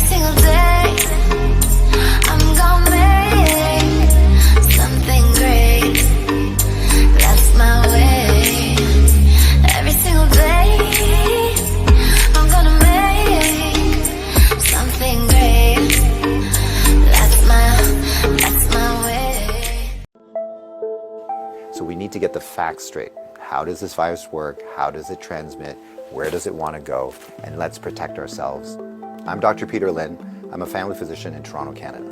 single day, I'm gonna make something great. That's my way. Every single day, I'm gonna make something great. That's my way. So we need to get the facts straight. How does this virus work? How does it transmit? Where does it want to go? And let's protect ourselves. I'm Dr. Peter Lin. I'm a family physician in Toronto, Canada.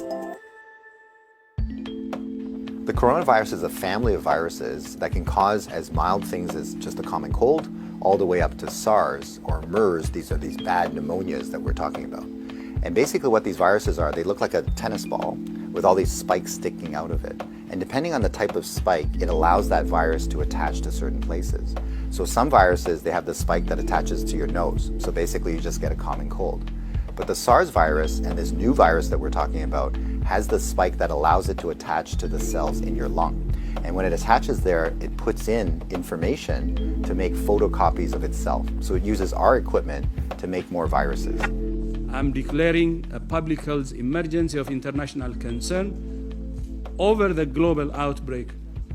The coronavirus is a family of viruses that can cause as mild things as just a common cold, all the way up to SARS or MERS. These are these bad pneumonias that we're talking about. And basically what these viruses are, they look like a tennis ball with all these spikes sticking out of it. And depending on the type of spike, it allows that virus to attach to certain places. So some viruses, they have the spike that attaches to your nose. So basically you just get a common cold. But the SARS virus and this new virus that we're talking about has the spike that allows it to attach to the cells in your lung. And when it attaches there, it puts in information to make photocopies of itself. So it uses our equipment to make more viruses. I'm declaring a public health emergency of international concern over the global outbreak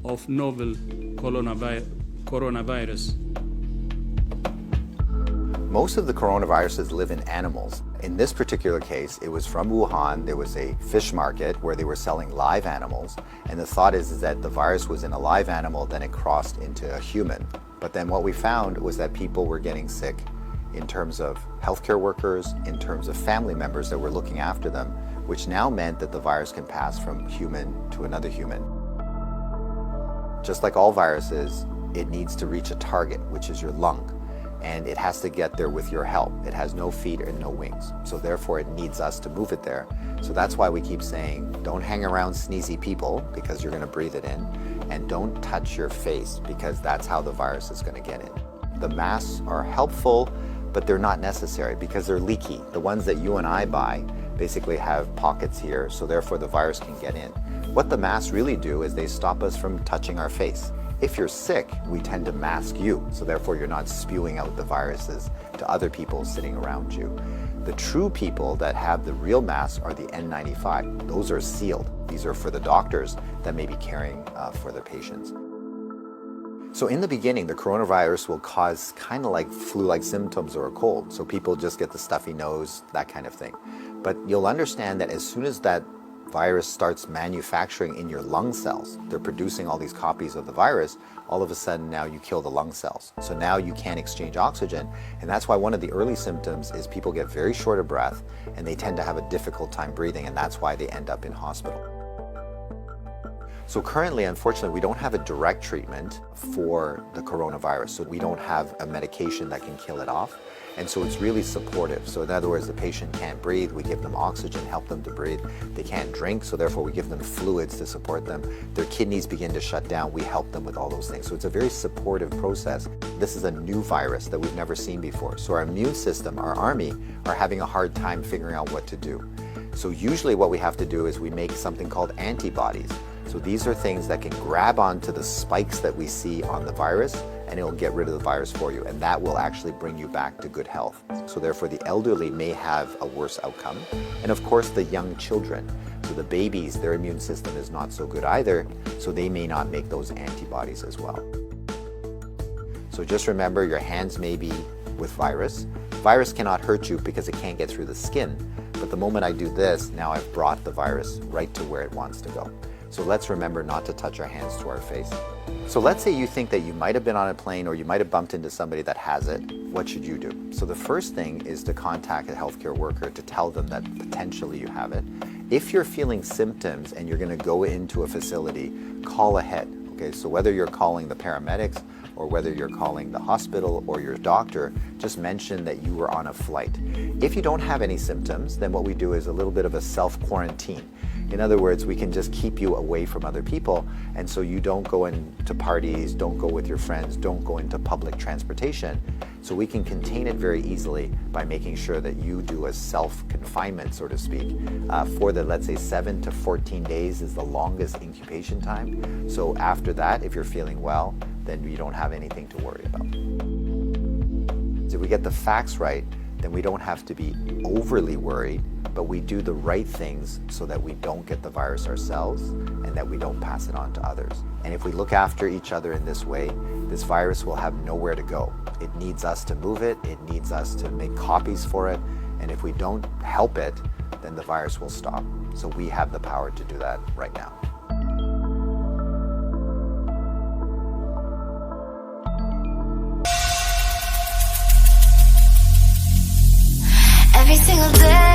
of novel coronavirus. Most of the coronaviruses live in animals. In this particular case, it was from Wuhan. There was a fish market where they were selling live animals. And the thought is that the virus was in a live animal, then it crossed into a human. But then what we found was that people were getting sick in terms of healthcare workers, in terms of family members that were looking after them, which now meant that the virus can pass from human to another human. Just like all viruses, it needs to reach a target, which is your lung. And it has to get there with your help. It has no feet and no wings. So therefore it needs us to move it there. So that's why we keep saying, don't hang around sneezy people because you're gonna breathe it in. And don't touch your face because that's how the virus is gonna get in. The masks are helpful, but they're not necessary because they're leaky. The ones that you and I buy basically have pockets here, so therefore the virus can get in. What the masks really do is they stop us from touching our face. If you're sick, we tend to mask you, so therefore you're not spewing out the viruses to other people sitting around you. The true people that have the real masks are the N95. Those are sealed. These are for the doctors that may be caring for their patients. So in the beginning, the coronavirus will cause kind of like flu-like symptoms or a cold. So people just get the stuffy nose, that kind of thing. But you'll understand that as soon as that virus starts manufacturing in your lung cells, they're producing all these copies of the virus, all of a sudden now you kill the lung cells. So now you can't exchange oxygen. And that's why one of the early symptoms is people get very short of breath and they tend to have a difficult time breathing, and that's why they end up in hospital. So currently, unfortunately, we don't have a direct treatment for the coronavirus. So we don't have a medication that can kill it off. And so it's really supportive. So in other words, the patient can't breathe, we give them oxygen, help them to breathe. They can't drink, so therefore we give them fluids to support them. Their kidneys begin to shut down, we help them with all those things. So it's a very supportive process. This is a new virus that we've never seen before. So our immune system, our army, are having a hard time figuring out what to do. So usually what we have to do is we make something called antibodies. So these are things that can grab onto the spikes that we see on the virus, and it will get rid of the virus for you, and that will actually bring you back to good health. So therefore the elderly may have a worse outcome, and of course the young children. So the babies, their immune system is not so good either, so they may not make those antibodies as well. So just remember, your hands may be with virus. Virus cannot hurt you because it can't get through the skin, but the moment I do this, now I've brought the virus right to where it wants to go. So let's remember not to touch our hands to our face. So let's say you think that you might have been on a plane or you might have bumped into somebody that has it. What should you do? So the first thing is to contact a healthcare worker to tell them that potentially you have it. If you're feeling symptoms and you're going to go into a facility, call ahead. Okay, so whether you're calling the paramedics or whether you're calling the hospital or your doctor, just mention that you were on a flight. If you don't have any symptoms, then what we do is a little bit of a self-quarantine. In other words, we can just keep you away from other people, and so you don't go into parties, don't go with your friends, don't go into public transportation. So we can contain it very easily by making sure that you do a self-confinement, so to speak, for the, let's say, 7 to 14 days is the longest incubation time. So after that, if you're feeling well, then you don't have anything to worry about. If we get the facts right, then we don't have to be overly worried, but we do the right things so that we don't get the virus ourselves and that we don't pass it on to others. And if we look after each other in this way, this virus will have nowhere to go. It needs us to move it, it needs us to make copies for it, and if we don't help it, then the virus will stop. So we have the power to do that right now. Every single day